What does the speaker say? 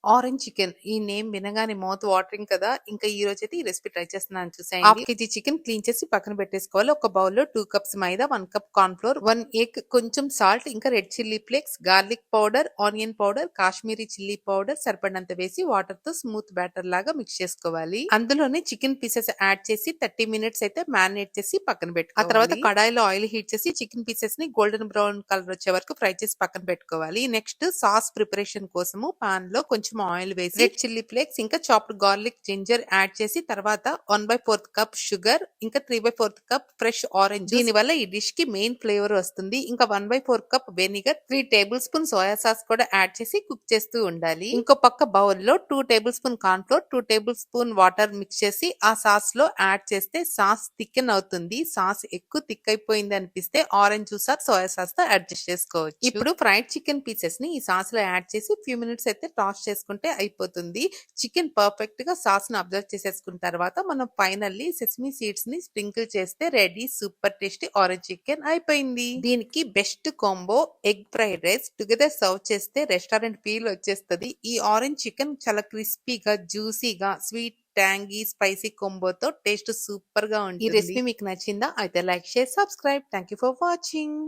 Orange chicken. ఈ name వినగానే mouth watering కదా! ఇంకా ఈ రోజైతే ఈ రెసిపీ ట్రై చేస్తున్నాను చూసేయండి. హాఫ్ కేజీ చికెన్ క్లీన్ చేసి పక్కన పెట్టేసుకోవాలి. ఒక బౌల్‌లో 2 కప్స్ మైదా, 1 కప్ కార్న్ ఫ్లోర్, 1 ఎగ్, కొంచెం సాల్ట్, ఇంకా red chilli flakes, garlic powder, onion powder, Kashmiri chilli powder సరిపడినంత వేసి వాటర్‌తో స్మూత్ బ్యాటర్ లాగా మిక్స్ చేసుకోవాలి. అందులోనే చికెన్ పీసెస్ యాడ్ చేసి 30 మినిట్స్ అయితే మ్యారినేట్ చేసి పక్కన పెట్టుకోవాలి. ఆ తర్వాత కడాయిలో ఆయిల్ హీట్ చేసి చికెన్ పీసెస్ ని గోల్డెన్ బ్రౌన్ కలర్ వచ్చే వరకు ఫ్రై చేసి పక్కన పెట్టుకోవాలి. నెక్స్ట్ సాస్ ప్రిపరేషన్ కోసము పాన్ లో కొంచెం ఆయిల్ వేసి రెడ్ చిల్లీ ఫ్లేక్స్ ఇంకా చాప్డ్ గార్లిక్ జింజర్ యాడ్ చేసి తర్వాత 1/4 కప్ షుగర్ ఇంకా 3/4 కప్ ఫ్రెష్ ఆరెంజ్. దీని వల్ల ఈ డిష్ కి మెయిన్ ఫ్లేవర్ వస్తుంది. ఇంకా 1/4 cup vinegar, 3 tablespoon soya sauce కూడా యాడ్ చేసి కుక్ చేస్తూ ఉండాలి. ఇంకో పక్క బౌల్ లో 2 tablespoon corn flour, 2 tablespoon water mix చేసి ఆ సాస్ లో యాడ్ చేస్తే సాస్ థికెన్ అవుతుంది. సాస్ ఎక్కువ థిక్ అయిపోయింది అనిపిస్తే orange juice or soya sauce తో అడ్జస్ట్ చేసుకోవచ్చు. ఇప్పుడు ఫ్రైడ్ చికెన్ పీసెస్ ని ఈ సాస్ లో యాడ్ చేసి ఫ్యూ మినిట్స్ అయితే టాస్ చేసుకుంటే అయిపోతుంది. చికెన్ పర్ఫెక్ట్ గా సాస్ ను అబ్జర్వ్ చేసేసుకున్న తర్వాత మనం ఫైనల్లీ సెసమీ సీడ్స్ ని స్ప్రింకిల్ చేస్తే ready super tasty orange chicken అయిపోయింది. దీనికి best combo egg fried rice together serve చేస్తే రెస్టారెంట్ ఫీల్ వచ్చేస్తుంది. ఈ ఆరెంజ్ చికెన్ చాలా క్రిస్పీగా జ్యూసీగా స్వీట్ ట్యాంగీ స్పైసీ కాంబోతో టేస్ట్ సూపర్ గా ఉంటుంది. ఈ రెసిపీ మీకు నచ్చిందా? అయితే like share subscribe. Thank you for watching.